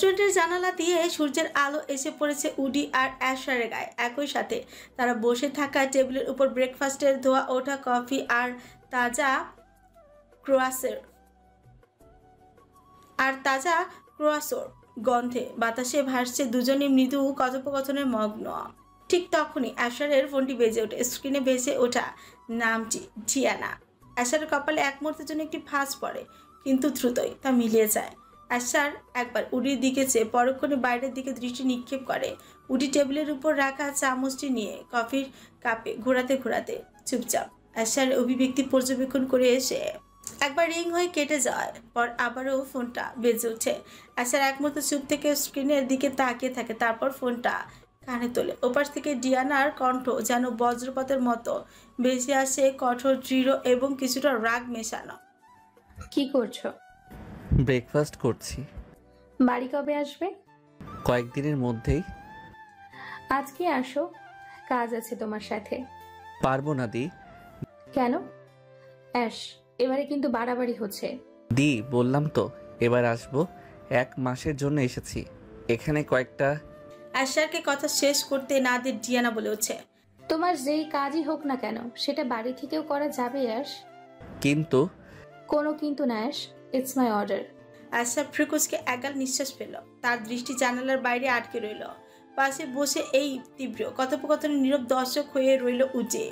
রেস্টুরেন্টের জানালা দিয়ে সূর্যের আলো এসে পড়েছে উডি আর অ্যাশারের গায়ে। একই সাথে তারা বসে থাকা টেবিলের উপর ব্রেকফাস্টের ধোয়া ওঠা কফি আর তাজা ক্রোয়াসের ক্রোয়াসোর গন্ধে বাতাসে ভাসছে দুজনে মৃদু কথোপকথনের মগ্ন। ঠিক তখনই অ্যাশারের ফোনটি বেজে ওঠে। স্ক্রিনে ভেসে ওঠা নামটি ডিয়ানা। অ্যাশারের কপালে এক মুহূর্তের জন্য একটি ভাঁজ পড়ে, কিন্তু দ্রুতই তা মিলিয়ে যায়। অ্যাশার একবার উডির দিকে চেয়ে পরক্ষণে বাইরের দিকে দৃষ্টি নিক্ষেপ করে। উডি টেবিলের উপর রাখা চামচটি নিয়ে কফির কাপে ঘোরাতে ঘোরাতে চুপচাপ অ্যাশারের অভিব্যক্তি পর্যবেক্ষণ করে এসে একবার রিং হয়ে কেটে যাওয়ার পর আবারও ফোনটা বেজে ওঠে। অ্যাশার এক মুহূর্তে চুপ থেকে স্ক্রিনের দিকে তাকিয়ে থাকে, তারপর ফোনটা কানে তোলে। ওপাশ থেকে ডিয়ানার কণ্ঠ যেন বজ্রপাতের মতো ভেসে আসে, কঠোর, দৃঢ় এবং কিছুটা রাগ মেশানো। কি করছো? ব্রেকফাস্ট করছি। বাড়ি কবে আসবে? কয়েকদিনের মধ্যেই। আজকে আসো, কাজ আছে তোমার সাথে। পারবো না দি। কেন? অ্যাশ, এবারে কিন্তু বাড়াবাড়ি হচ্ছে। দি বললাম তো এবার আসবো, 1 মাসের জন্য এসেছি এখানে কয়েকটা। অ্যাশারকে কথা শেষ করতে না দিয়ে ডিয়ানা বলে ওঠে, তোমার যেই কাজই হোক না কেন সেটা বাড়ি থেকেও করা যাবে অ্যাশ। কিন্তু কোনো কিন্তু না অ্যাশ, ইটস মাই অর্ডার। অ্যাশার ফ্রিকুচকে একাল নিঃশ্বাস পেল। তার দৃষ্টি জানালার বাইরে আটকে রইল। পাশে বসে এই তীব্র কথোপকথনে নীরব দর্শক হয়ে রইল উজে।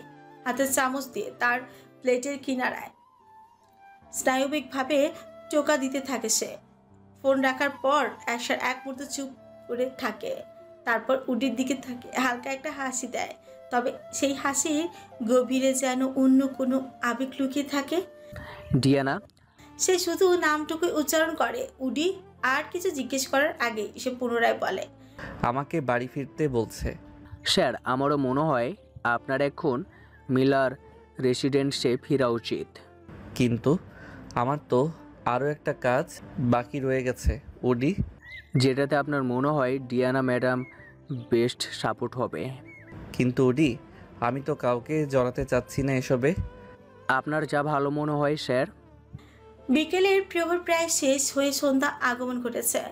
হাতের চামচ দিয়ে তার প্লেটের কিনারায় স্নায়বিকভাবে টোকা দিতে থাকে সে। ফোন রাখার পর অ্যাশার এক মুহূর্ত চুপ করে থাকে, তারপর উডির দিকে থাকে, হালকা একটা হাসি দেয়। তবে সেই হাসির গভীরে যেন অন্য কোনো আবেগ লুকিয়ে থাকে। ডিয়ানা। সে শুধু নামটুকুই উচ্চারণ করে। উডি আর কিছু জিজ্ঞেস করার আগেই সে পুনরায় বলে, আমাকে বাড়ি ফিরতে বলছে। স্যার, আমারও মনে হয় আপনার এখন মিলার রেসিডেন্সে ফেরা উচিত। কিন্তু আমার তো আরও একটা কাজ বাকি রয়ে গেছে উডি। যেটাতে আপনার মনে হয় ডিয়ানা ম্যাডাম বেস্ট সাপোর্ট হবে। কিন্তু উডি, আমি তো কাউকে জড়াতে চাচ্ছি না এসবে। আপনার যা ভালো মনে হয় স্যার। বিকেলের প্রহর প্রায় শেষ হয়ে সন্ধ্যা আগমন ঘটেছে।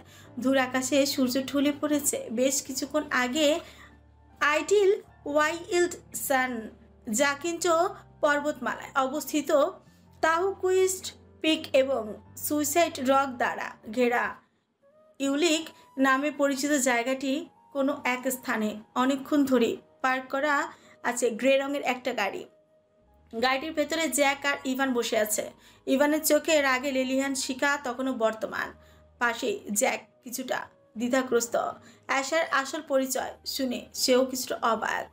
দূর আকাশে সূর্য ঢলে পড়েছে। বেশ কিছুক্ষণ আগে আইডিল ওয়াইল্ড সান জাকিঞ্চো পর্বতমালায় অবস্থিত তাহুকুইস্ট পিক এবং সুইসাইড রক দ্বারা ঘেরা ইউলিক নামে পরিচিত জায়গাটি কোনো এক স্থানে অনেকক্ষণ ধরে পার্ক করা আছে গ্রে রঙের একটা গাড়ি। গাড়িটির ভেতরে জ্যাক আর ইভান বসে আছে। ইভানের চোখে রাগে লেলিহান শিখা তখনও বর্তমান। পাশে জ্যাক কিছুটা দ্বিধাগ্রস্ত। অ্যাশার আসল পরিচয় শুনে সেও কিছুটা অবাক।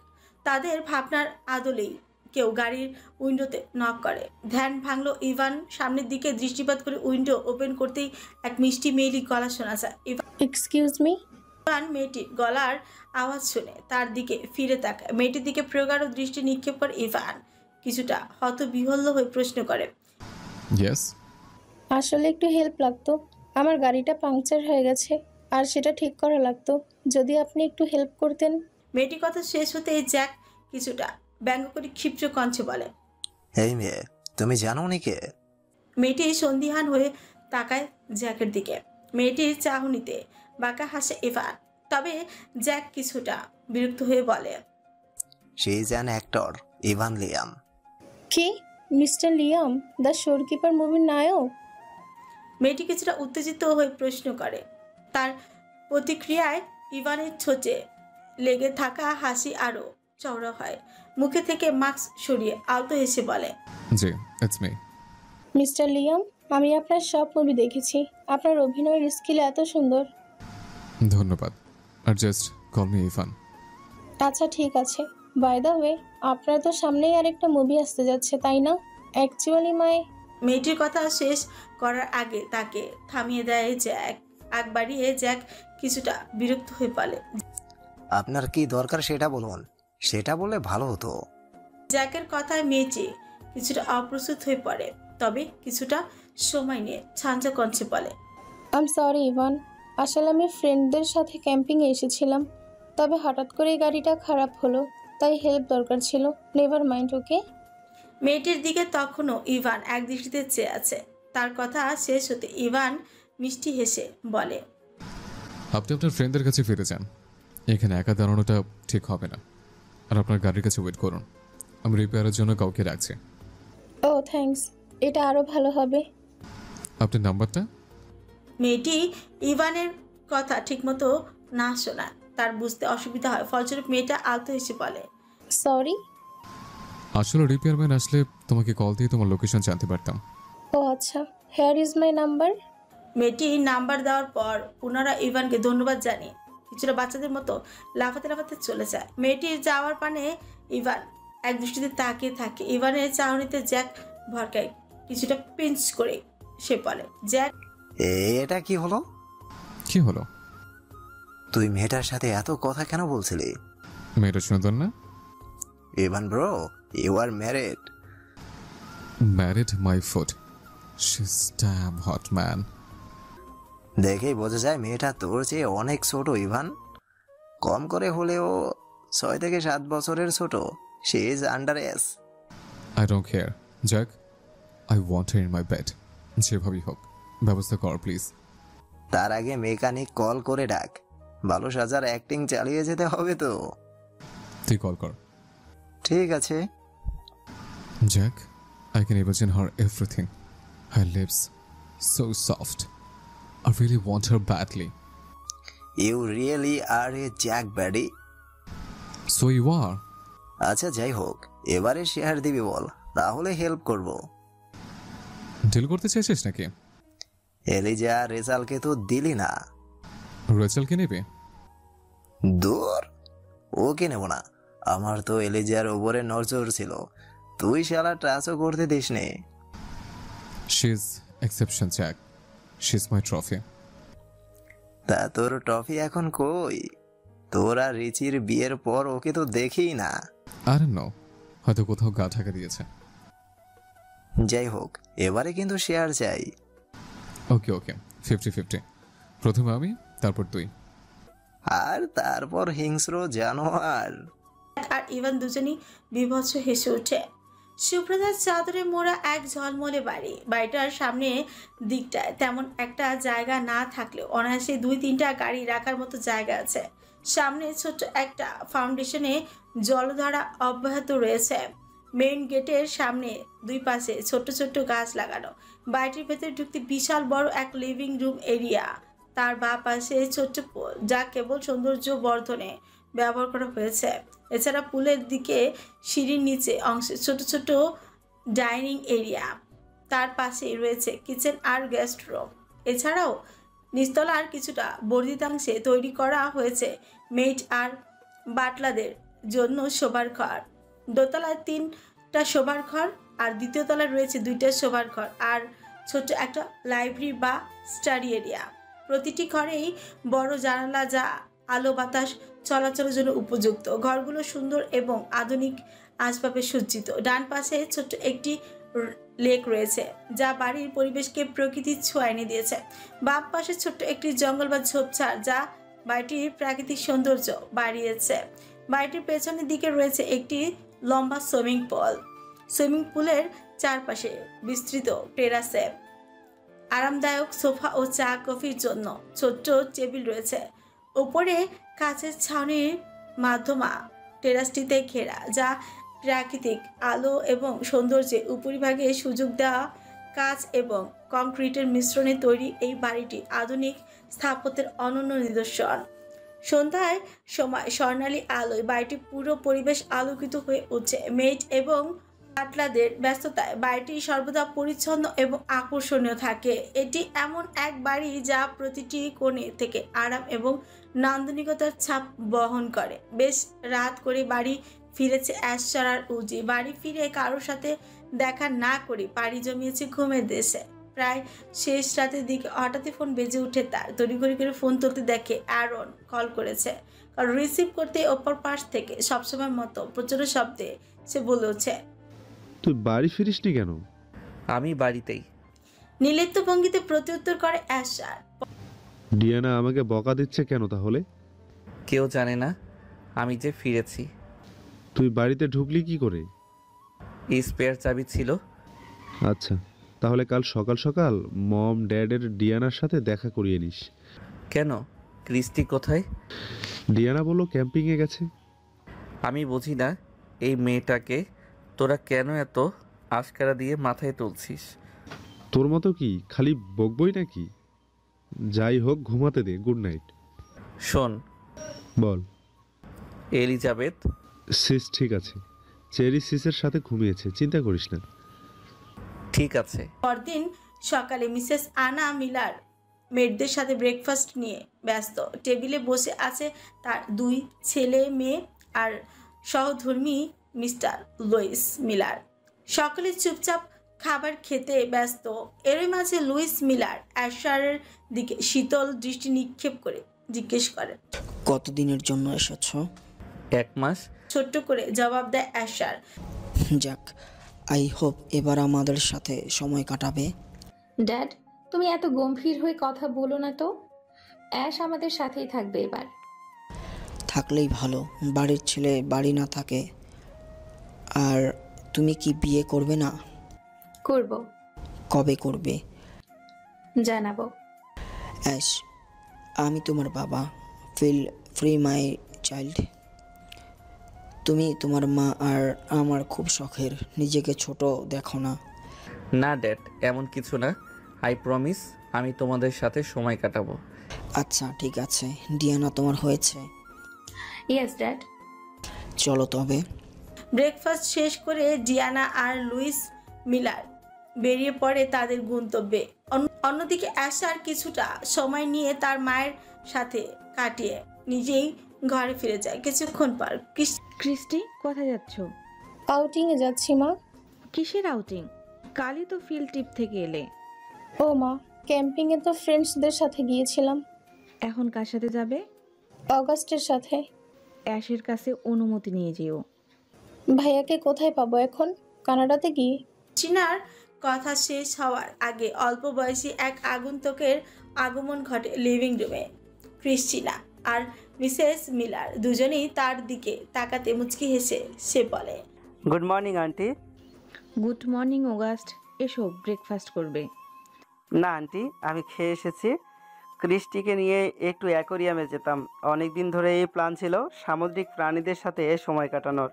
তাদের ভাবনার আদলেই কেউ গাড়ির উইন্ডোতে নক করে। ধ্যান ভাঙল ইভান। সামনের দিকে দৃষ্টিপাত করে উইন্ডো ওপেন করতেই এক মিষ্টি মেয়েলি গলা শোনা যায়। Excuse me. ইভান মেয়েটির গলার আওয়াজ শুনে তার দিকে ফিরে তাকায়। মেয়েটির দিকে প্রগাঢ় দৃষ্টি নিক্ষেপ করে ইভান কিছুটা হতবিহ্বল হয়ে প্রশ্ন করে, ইয়েস। আসলে একটু হেল্প লাগতো। আমার গাড়িটা পাংচার হয়ে গেছে আর সেটা ঠিক করা লাগতো। যদি আপনি একটু হেল্প করতেন। মেয়েটির কথা শেষ হতেই জ্যাক কিছুটা ব্যঙ্গ করে ক্ষিপ্র কণ্ঠে বলে, এই মেয়ে, তুমি জানো উনি কে? মেয়েটি সন্দিহান হয়ে তাকায় জ্যাকের দিকে। মেয়েটির চাহনিতে বাঁকা হাসে ইভান। তবে জ্যাক কিছুটা বিরক্ত হয়ে বলে, she is an actor, Evan Liam. কি? মিস্টার লিয়াম, দ্য শোরকিপার মুভির নায়ক? মেয়েটি কিছুটা উত্তেজিত হয়ে প্রশ্ন করে। তার প্রতিক্রিয়ায় ইভানের ঠোঁটে লেগে থাকা হাসি আরো চওড়া হয়। মুখে থেকে মাস্ক সরিয়ে আলতো হেসে বলে, জি, ইটস মি। মিস্টার লিয়াম, আমি আপনার সব মুভি দেখেছি। আপনার অভিনয়ের স্কিল এত সুন্দর। ধন্যবাদ। আর জাস্ট কল মি ইভান। আচ্ছা ঠিক আছে। বাই দ্য ওয়ে, আপনার তো সামনেই আরেকটা মুভি আসতে যাচ্ছে, তাই না? অ্যাকচুয়ালি মেয়েটির কথা শেষ করার আগে তাকে থামিয়ে দেয় জ্যাক। আগ বাড়িয়ে জ্যাক কিছুটা বিরক্ত হয়ে বলে, আপনার কি দরকার সেটা বলুন। সেটা বলে ভালো হতো। জ্যাকের কথায় মেয়েটি কিছুটা অপ্রস্তুত হয়ে পড়ে। তবে কিছুটা সময় নিয়ে ছাঞ্চা কণ্ঠে বলে, আম সরি ইভান। আসলে আমি ফ্রেন্ডদের সাথে ক্যাম্পিংয়ে এসেছিলাম। তবে হঠাৎ করে গাড়িটা খারাপ হলো, তাই হেল্প দরকার ছিল। নেভার মাইন্ড, ওকে? মেয়েটির দিকে তখনও ইভান এক দৃষ্টিতে চেয়ে আছে। তার কথা শেষ হতে ইভান মিষ্টি হেসে বলে, আপনি আপনার ফ্রেন্ডদের কাছে ফিরে যান, এখানে একা দাঁড়ানোটা ঠিক হবে না। আর আপনার গাড়ির কাছে ওয়েট করুন, আমি রিপেয়ারের জন্য কাউকে রাখছি। ও থ্যাঙ্কস, এটা আরও ভালো হবে। আপনার নাম্বারটা? মেয়েটি ইভানের কথা ঠিকমতো না শোনা তার বুঝতে অসুবিধা হয়, ফলস্বরূপ মেয়েটা আলতো এসে বলে, সরি। আসলে রিপেয়ারম্যান আসলে তোমাকে কল দিয়ে তোমার লোকেশন জানতে পারতাম। ও আচ্ছা, হেয়ার ইজ মাই নাম্বার। মেয়েটি নাম্বার দেওয়ার পর পুনরায় ইভানকে ধন্যবাদ জানিয়ে কিছুটা বাচ্চাদের মতো লাফাতে লাফাতে চলে যায়। মেয়েটির যাওয়ার পানে ইভান এক দৃষ্টিতে তাকিয়ে থাকে। ইভানের চাহনিতে জ্যাক ভরকায় কিছুটা পিঞ্চ করে সে বলে, জ্যাক এটা কি হলো? কি হলো? তুই মেয়েটার সাথে এত কথা কেন বলছিলি? মেয়েটা সুন্দর না? Ivan bro, you are married. Married my foot, she's damn hot man. দেখেই বোঝা যায় মেয়েটা তোর চেয়ে অনেক ছোট ইভান, কম করে হলেও 6 থেকে 7 বছরের ছোট। She is under age. I don't care Jack, I want her in my bed. যেভাবেই হোক ব্যবস্থা কর প্লিজ। তার আগে মেকানিক কল করে ডাক, ভালো সাজার অ্যাক্টিং চালিয়ে যেতে হবে তো। তুই কল কর। ঠিক আছে। Jack, I can imagine her everything. Her lips, so soft. I really want her badly. You really are a jack baddie. So you are? আচ্ছা যাই হোক, এবারে শেয়ার দিবি বল, তাহলে হেল্প করব। ডিল করতে চাইছিস নাকি? এলিজা রেজালকে তো দিলি না। রেচেলকে নেবে? দূর, ওকে নেব না। আমার তো এলিজার উপরে নজর ছিল, তুই শালা ট্রাসও করতে দিস নে। She's exception, Jack. She's my trophy. তা তোর ট্রফি এখন কই? তোরা রিচির বিয়ের পর ওকে তো দেখি না। I don't know. হয়তো কোথাও গা ঢাকা দিয়েছে। যাই হোক, এবারে কিন্তু শেয়ার চাই। ওকে ওকে, 50-50. প্রথমে আমি, তারপর তুই। আর তারপর হিংস্র জানোয়ার। আর ইভান দুজনই বিভৎস হেসে ওঠে। সুপ্রধার চাদরে মোড়া এক ঝলমলে বাড়ি। বাড়িটার সামনে দিকটায় তেমন একটা জায়গা না থাকলেও অনায়াসে 2-3টা গাড়ি রাখার মতো জায়গা আছে। সামনে ছোট্ট একটা ফাউন্ডেশনে জলধারা অব্যাহত রয়েছে। মেইন গেটের সামনে দুই পাশে ছোট্ট ছোট্ট গাছ লাগানো। বাড়িটির ভেতরে ঢুকতে বিশাল বড় এক লিভিং রুম এরিয়া। তার বাঁ পাশে ছোট্ট পুল, যা কেবল সৌন্দর্য বর্ধনে ব্যবহার করা হয়েছে। এছাড়া পুলের দিকে সিঁড়ির নিচে অংশে ছোট ছোট ডাইনিং এরিয়া। তার পাশে রয়েছে কিচেন আর গেস্ট রুম। এছাড়াও নিচতলার কিছুটা বর্ধিতাংশে তৈরি করা হয়েছে মেইড আর বাটলাদের জন্য শোবার ঘর। দোতলায় 3টা শোবার ঘর আর দ্বিতীয় তলায় রয়েছে 2টা শোবার ঘর আর ছোট্ট একটা লাইব্রেরি বা স্টাডি এরিয়া। প্রতিটি ঘরেই বড় জানালা, যা আলো বাতাস চলাচলের জন্য উপযুক্ত। ঘরগুলো সুন্দর এবং আধুনিক আসবাবে সজ্জিত। ডান পাশে ছোট্ট একটি লেক রয়েছে, যা বাড়ির পরিবেশকে প্রকৃতির ছোঁয়া এনে দিয়েছে। বাম পাশে ছোট্ট একটি জঙ্গল বা ঝোপঝাড়, যা বাড়িটির প্রাকৃতিক সৌন্দর্য বাড়িয়েছে। বাড়িটির পেছনের দিকে রয়েছে একটি লম্বা সুইমিং পুল। সুইমিং পুলের চারপাশে বিস্তৃত টেরাসে আরামদায়ক সোফা ও চা কফির জন্য ছোট্ট টেবিল রয়েছে। উপরে কাঁচের ছাউনির মাধ্যমে টেরাসটিতে ঘেরা, যা প্রাকৃতিক আলো এবং সৌন্দর্যে উপরিভাগে সুযোগ দেওয়া। কাঁচ এবং কংক্রিটের মিশ্রণে তৈরি এই বাড়িটি আধুনিক স্থাপত্যের অনন্য নিদর্শন। সন্ধ্যায় সময় স্বর্ণালী আলোয় বাড়িটি পুরো পরিবেশ আলোকিত হয়ে উঠছে। মেইড এবং বাটলাদের ব্যস্ততায় বাড়িটি সর্বদা পরিচ্ছন্ন এবং আকর্ষণীয় থাকে। এটি এমন এক বাড়ি যা প্রতিটি কোণে থেকে আরাম এবং নান্দনিকতার ছাপ বহন করে। বেশ রাত করে বাড়ি ফিরেছে অ্যাশার আর উজি। বাড়ি ফিরে কারোর সাথে দেখা না করে পাড়ি জমিয়েছে ঘুমের দেশে। প্রায় শেষ রাতের দিকে হঠাৎই ফোন বেজে উঠে তার। তড়িঘড়ি করে ফোন তুলতে দেখে অ্যারন কল করেছে। কারণ রিসিভ করতে অপর পাশ থেকে সবসময় মতো প্রচণ্ড শব্দে সে বলে উঠছে, তুই বাড়ি ফিরিসনি কেন? আমি বাড়িতেই। নির্লিপ্ত ভঙ্গিতে প্রত্যুত্তর করে অ্যাশার। ডিয়ানা আমাকে বকা দিচ্ছে কেন তাহলে? কেউ জানে না আমি যে ফিরেছি। তুই বাড়িতে ঢুকলি কি করে? স্পেয়ার চাবি ছিল। আচ্ছা, তাহলে কাল সকাল সকাল মম ড্যাডের ডিয়ানার সাথে দেখা করিয়ে নিস। কেন? ক্রিস্টি কোথায়? ডিয়ানা বললো ক্যাম্পিংয়ে গেছে। আমি বুঝি না এই মেয়েটাকে তোরা কেন এত আশকারা দিয়ে মাথায় তুলছিস? তোর মতো কি খালি বকবই নাকি? যাই হোক, ঘুমাতে দে। Good night. শোন বল। এলিজাবেথ, সিস ঠিক আছে। চেরি সিসের সাথে ঘুমিয়েছে, চিন্তা করিস না। ঠিক আছে। পরদিন সকালে মিসেস আনা মিলার মেয়েদের সাথে ব্রেকফাস্ট নিয়ে ব্যস্ত। টেবিলে বসে আছে তার 2 ছেলে মেয়ে আর সহধর্মী মিস্টার লুইস মিলার। সকলে চুপচাপ খাবার খেতে ব্যস্ত। এরই মাঝে লুইস মিলার অ্যাশারের দিকে শীতল দৃষ্টি নিক্ষেপ করে জিজ্ঞেস করেন, কতদিনের জন্য এসেছো? 1 মাস। ছোট্ট করে জবাব দেয় অ্যাশার। যাক, আই হোপ এবার আমাদের সাথে সময় কাটাবে। ড্যাড, তুমি এত গম্ভীর হয়ে কথা বলো না তো। অ্যাশ আমাদের সাথেই থাকবে এবার। থাকলেই ভালো, বাড়ির ছেলে বাড়ি না থাকে। আর তুমি কি বিয়ে করবে না? করব। কবে করবে? জানাবো। অ্যাশ, আমি তোমার বাবা। Feel free my child. তুমি তোমার মা আর আমার খুব শখের। নিজেকে ছোট দেখো না। না ড্যাড, এমন কিছু না। আই প্রমিস আমি তোমাদের সাথে সময় কাটাবো। আচ্ছা ঠিক আছে। ডিয়ানা তোমার হয়েছে? Yes dad. চলো তবে। ব্রেকফাস্ট শেষ করে ডিয়ানা আর লুইস মিলার বেরিয়ে পড়ে তাদের গন্তব্যে। অন্যদিকে অ্যাশার কিছুটা সময় নিয়ে তার মায়ের সাথে কাটিয়ে নিজেই ঘরে ফিরে যায়। কিছুক্ষণ পর ক্রিস্টি, কোথায় যাচ্ছ? আউটিংয়ে যাচ্ছি মা। কিসের আউটিং? কালই তো ফিল্ড ট্রিপ থেকে এলে। ও মা, ক্যাম্পিংয়ে তো ফ্রেন্ডসদের সাথে গিয়েছিলাম। এখন কার সাথে যাবে? অগাস্টের সাথে। অ্যাশের কাছে অনুমতি নিয়ে যেও। ভাইয়াকে কোথায় পাবো এখন? কানাডাতে গিয়ে? চিনার কথা শেষ হওয়ার আগে অল্প বয়সী এক আগন্তুকের আগমন ঘটে লিভিং রুমে। ক্রিস্টিনা আর মিসেস মিলার দুজনেই তার দিকে তাকাতে মুচকি হেসে সে বলে, good morning aunty. Good morning August, এসো ব্রেকফাস্ট করবে। না আন্টি, আমি খেয়ে এসেছি। ক্রিস্টিকে নিয়ে একটু অ্যাকোরিয়ামে যেতাম। অনেক দিন ধরে এই প্ল্যান ছিল সামুদ্রিক প্রাণীদের সাথে সময় কাটানোর।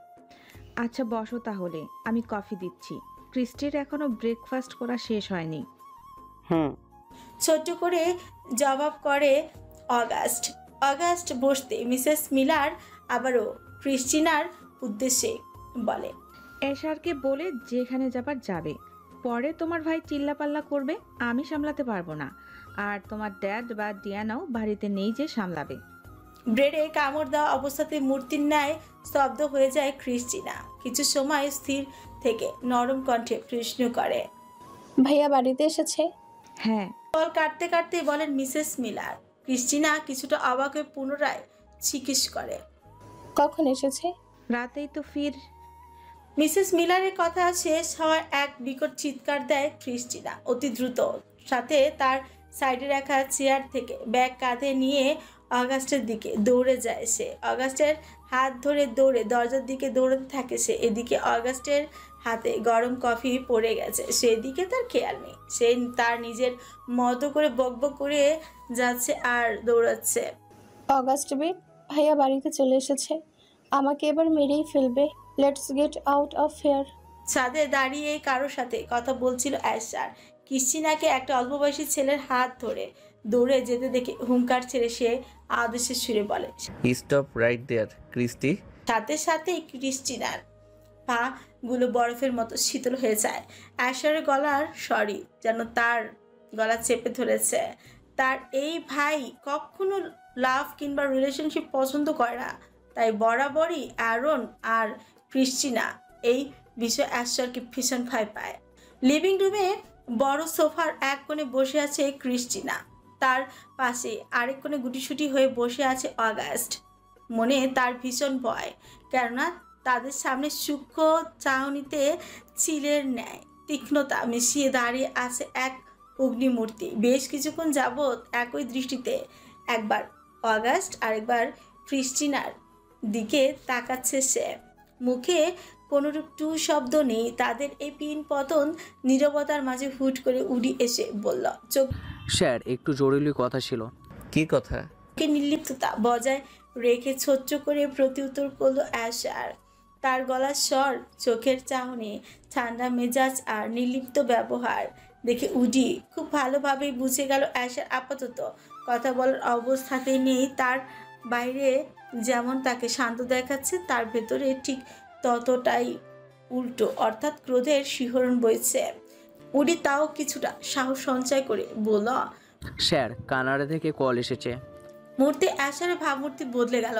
আচ্ছা বসো তাহলে, আমি কফি দিচ্ছি। ক্রিস্টির এখনো ব্রেকফাস্ট করা শেষ হয়নি। ছোট্ট করে জবাব করে অগাস্ট। অগাস্ট বসতে মিসেস মিলার আবারও ক্রিস্টিনার উদ্দেশ্যে বলে, এশারকে বলে যেখানে যাবার যাবে। পরে তোমার ভাই চিল্লাপাল্লা করবে, আমি সামলাতে পারবো না। আর তোমার ড্যাড বা ডিয়ানাও বাড়িতে নেই যে সামলাবে। ব্রেডে কামড় দেওয়া অবস্থাতে মূর্তির ন্যায় স্তব্ধ হয়ে যায় ক্রিস্টিনা। কিছু সময় স্থির থেকে নরম কণ্ঠে প্রশ্ন করে, ভাইয়া বাড়িতে এসেছে? হ্যাঁ। কল কাটতে কাটতে বলেন মিসেস মিলার। ক্রিস্টিনা কিছুটা অবাক হয়ে পুনরায় জিজ্ঞেস করে, কখন এসেছে? রাতেই তো ফির। মিসেস মিলারের কথা শেষ হওয়ার এক বিকট চিৎকার দেয় ক্রিস্টিনা অতি দ্রুত। সাথে তার সাইডে রাখা চেয়ার থেকে ব্যাগ কাঁধে নিয়ে অগাস্টের দিকে দৌড়ে যায় সে। অগাস্টের হাত ধরে দৌড়ে দরজার দিকে দৌড়াতে থাকে সে। এদিকে অগাস্টের হাতে গরম কফি পড়ে গেছে, সেদিকে তার খেয়াল নেই। সে তার নিজের মতো করে বকবক করে যাচ্ছে আর দৌড়াচ্ছে। অগাস্ট বেব, ভাইয়া বাড়িতে চলে এসেছে। আমাকে এবার মেরেই ফেলবে। Let's get out of here. ছাদে দাঁড়িয়ে কারোর সাথে কথা বলছিল অ্যাশার। ক্রিস্টিনাকে একটা অল্প বয়সী ছেলের হাত ধরে দৌড়ে যেতে দেখে হুঙ্কার ছেড়ে সে আদেশের সুরে বলে, স্টপ রাইট দেয়ার ক্রিস্টি। সাথে সাথে ক্রিস্টিনার পা গুলো বরফের মতো শীতল হয়ে যায়। অ্যাশারের গলার স্বরই যেন তার গলা চেপে ধরেছে। তার এই ভাই কখনো লাভ কিংবা রিলেশনশিপ পছন্দ করে না, তাই বরাবরই অ্যারন আর ক্রিস্টিনা এই বিষয়ে অ্যাশারকে ভীষণ ভয় পায়। লিভিং রুমে বড় সোফার এক কোণে বসে আছে ক্রিস্টিনা, তার পাশে আরেক কোণে গুটিসুটি হয়ে বসে আছে অগাস্ট। মনে তার ভীষণ ভয়, কেননা তাদের সামনে সূক্ষ্ম চাহনিতে চিলের ন্যায় তীক্ষ্ণতা মিশিয়ে দাঁড়িয়ে আছে এক অগ্নিমূর্তি। বেশ কিছুক্ষণ যাবৎ একই দৃষ্টিতে একবার অগাস্ট আরেকবার ক্রিস্টিনার দিকে তাকাচ্ছে সে। মুখে কোনোরূপ টু শব্দ নেই। তাদের এই পিন পতন নীরবতার মাঝে হুট করে উড়ি এসে বলল, চোখ। স্যার, একটু জরুরি কথা ছিল। কি কথা? কে নির্লিপ্ততা বজায় রেখে ছোট্ট করে প্রত্যুত্তর করলো অ্যাশার। তার গলার স্বর, চোখের চাহনি, ঠান্ডা মেজাজ আর নির্লিপ্ত ব্যবহার দেখে উডি খুব ভালোভাবেই বুঝে গেল অ্যাশার আপাতত কথা বলার অবস্থাতেই নেই। তার বাইরে যেমন তাকে শান্ত দেখাচ্ছে, তার ভেতরে ঠিক ততটাই উল্টো, অর্থাৎ ক্রোধের শিহরণ বইছে। উডি তাও কিছুটা সাহস সঞ্চয় করে বলল, স্যার, কানাডা থেকে কল এসেছে। মুহূর্তে অ্যাশারের ভাবমূর্তি বদলে গেল।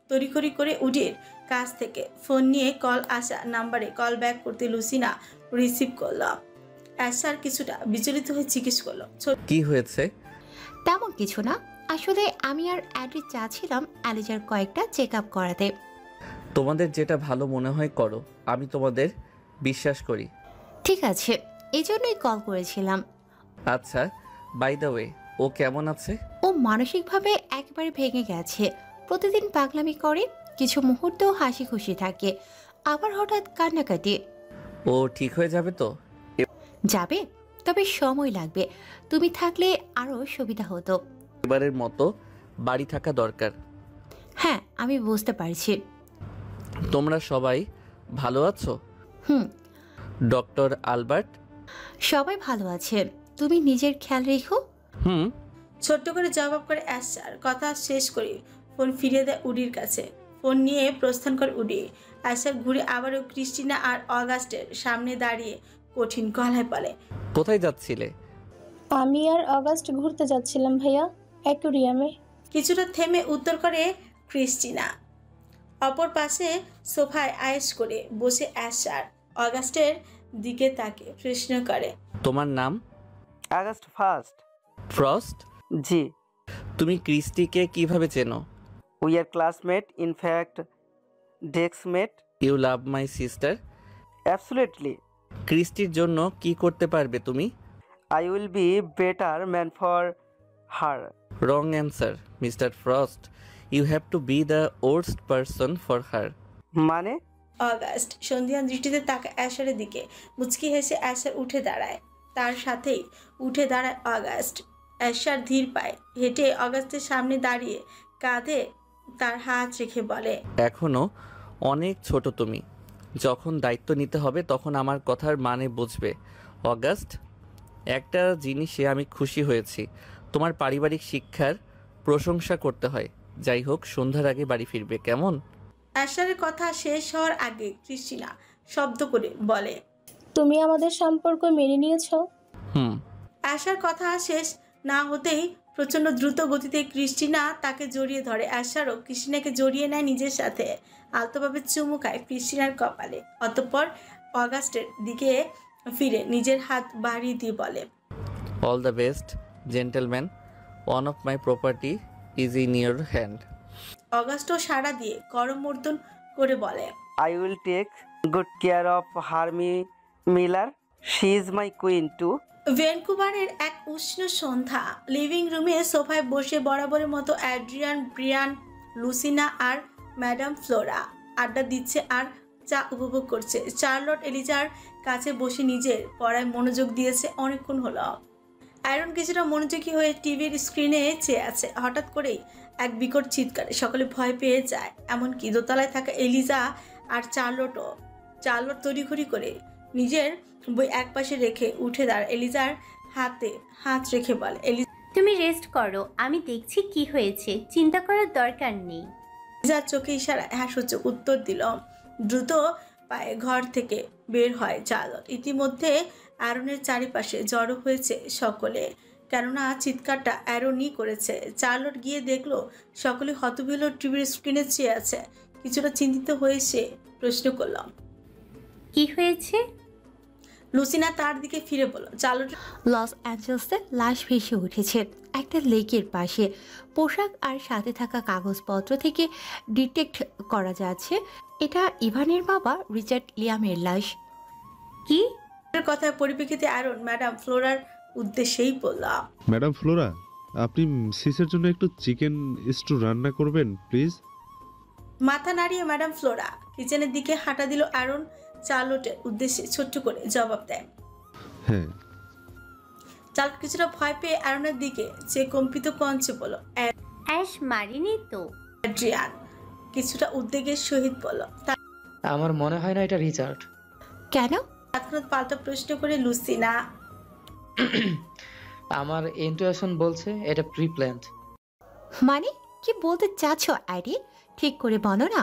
তড়িঘড়ি করে উডির কাছ থেকে ফোন নিয়ে কল আসা নাম্বারে কল ব্যাক করতে লুসিনা রিসিভ করল। অ্যাশার কিছুটা বিচলিত হয়ে জিজ্ঞেস করলো, কি হয়েছে? তেমন কিছু না, আসলে আমি আর অ্যাড্রি চাচ্ছিলাম অ্যালিজার কয়েকটা চেক আপ করাতে। তোমাদের যেটা ভালো মনে হয় করো, আমি তোমাদের বিশ্বাস করি। ঠিক আছে, এই জন্যই কল করেছিলাম। আচ্ছা, বাই দ্য ওয়ে, ও কেমন আছে? ও মানসিকভাবে একেবারে ভেঙে গেছে। প্রতিদিন পাগলামি করে, কিছু মুহূর্তেও হাসি খুশি থাকে, আবার হঠাৎ কান্নাকাটি। ও ঠিক হয়ে যাবে তো? যাবে, তবে সময় লাগবে। তুমি থাকলে আরো সুবিধা হতো। এবারের মতো বাড়ি থাকা দরকার। হ্যাঁ, আমি বুঝতে পারছি। তোমরা সবাই ভালো আছো? হুম। Doctor Albert? সবাই ভালো আছে, তুমি নিজের খেয়াল রেখো। হুম। ছোট্ট করে জবাব করে অ্যাশার। কথা শেষ করে ফোন ফিরিয়ে দেয় উডির কাছে। ফোন নিয়ে প্রস্থান করে উডি। অ্যাশার ঘুরে আবারও ক্রিস্টিনা আর অগাস্টের সামনে দাঁড়িয়ে কঠিন গলায় বলে, কোথায় যাচ্ছিলে? আমি আর অগাস্ট ঘুরতে যাচ্ছিলাম ভাইয়া, অ্যাকুরিয়ামে। কিছুটা থেমে উত্তর করে ক্রিস্টিনা। অপর পাশে সোফায় আয়েশ করে বসে অ্যাশার অগাস্টের দিকে তাকে প্রশ্ন করে, তোমার নাম? August first. ফ্রস্ট? জি। তুমি ক্রিস্টিকে কিভাবে চেনো? We are classmate, in fact deskmate. You love my sister? Absolutely. ক্রিস্টির জন্য কি করতে পারবে তুমি? I will be better man for her. Wrong answer, mister Frost. You have to be the worst person for her. মানে? অগাস্ট সন্ধিয়ান দৃষ্টিতে তাকে অ্যাশারের দিকে মুচকি হেসে অ্যাশার উঠে দাঁড়ায়। তার সাথেই উঠে দাঁড়ায় অগাস্ট। অ্যাশার ধীর পায়ে হেঁটে অগাস্টের সামনে দাঁড়িয়ে কাঁধে তার হাত রেখে বলে, এখনো অনেক ছোট তুমি। যখন দায়িত্ব নিতে হবে তখন আমার কথার মানে বুঝবে। অগাস্ট, একটা জিনিসে আমি খুশি হয়েছি, তোমার পারিবারিক শিক্ষার প্রশংসা করতে হয়। যাই হোক, সন্ধ্যার আগে বাড়ি ফিরবে, কেমন? অ্যাশারের কথা শেষ হওয়ার আগে ক্রিস্টিনা শব্দ করে বলে, তুমি আমাদের সম্পর্ক মেনে নিয়েছ? হুম। অ্যাশার কথা শেষ না হতেই প্রচণ্ড দ্রুত গতিতে ক্রিস্টিনা তাকে জড়িয়ে ধরে। অ্যাশারও ক্রিস্টিনাকে জড়িয়ে নেয় নিজের সাথে, আলতোভাবে চুমু খায় ক্রিস্টিনার কপালে। অতঃপর অগাস্টের দিকে ফিরে নিজের হাত বাড়িয়ে দিয়ে বলে, all the best gentleman, one of my property is in your hand. অগাস্টও সাড়া দিয়ে করমর্দন করে বলে, I will take good care of হারমি Miller, she is my queen too. ভ্যানকুভারের এক উষ্ণ সন্ধ্যা। লিভিং রুমে সোফায় বসে বরাবরের মতো অ্যাড্রিয়ান, ব্রিয়ান, লুসিনা আর ম্যাডাম ফ্লোরা আড্ডা দিচ্ছে আর চা উপভোগ করছে। চার্লট এলিজার কাছে বসে নিজের পড়ায় মনোযোগ দিয়েছে অনেকক্ষণ হলো। আয়রন কিছুটা মনোযোগী হয়ে টিভির স্ক্রিনে চেয়ে আছে। হঠাৎ করেই এক বিকট চিৎকারে সকলে ভয় পেয়ে যায়, এমনকি দোতলায় থাকা এলিজা আর চার্লটও। চার্লট তড়িঘড়ি করে নিজের বই একপাশে রেখে উঠে দাঁড়ায়। এলিজার হাতে হাত রেখে বলে, তুমি রেস্ট করো, আমি দেখছি কি হয়েছে, চিন্তা করার দরকার নেই। এলিজার চোখে ইশারায় হ্যাঁসূচক উত্তর দিল। দ্রুত পায়ে ঘর থেকে বের হয় চার্লট। ইতিমধ্যে অ্যারনের চারিপাশে জড়ো হয়েছে সকলে, কেননা চিৎকারটা অ্যারনই করেছে। চার্লট গিয়ে দেখলো সকলে হতবিহ্বল টিভির স্ক্রিনে চেয়ে আছে। কিছুটা চিন্তিত হয়ে সে প্রশ্ন করলাম, কি হয়েছে? লুসিনা তার দিকে ফিরে বলল, চার্লট, লস অ্যাঞ্জেলসে লাশ ভেসে উঠেছে একটা লেকের পাশে। পোশাক আর সাথে থাকা কাগজপত্র থেকে ডিটেক্ট করা যাচ্ছে এটা ইভানের বাবা রিচার্ড লিয়ামের লাশ। কি? কথার পরিপ্রেক্ষিতে অ্যারন ম্যাডাম ফ্লোরার উদ্দেশ্যেই বললাম, ম্যাডাম ফ্লোরা, আপনি সিসের জন্য একটু চিকেন স্টু রান্না করবেন প্লিজ। মাথা নাড়িয়ে ম্যাডাম ফ্লোরা কিচেনের দিকে হাঁটা দিল। অ্যারন চার্লটের উদ্দেশ্যে ছোট্ট করে জবাব দেয়, হ্যাঁ। চার্লট কিছুটা ভয় পেয়ে অ্যারনের দিকে যে কম্পিত কঞ্চে বলল, অ্যাশ মারিনি তো। অ্যাড্রিয়ান কিছুটা উদ্বেগের সহিত বলল। আমার মনে হয় না এটা রিচার্ড। কেন? তৎক্ষণাৎ পাল্টা প্রশ্ন করে লুসিনা। আমার ইন্টুইশন বলছে এটা প্রি প্ল্যান্ড। মানে কি বলতে চাচ্ছ আইডি? ঠিক করে বলো না।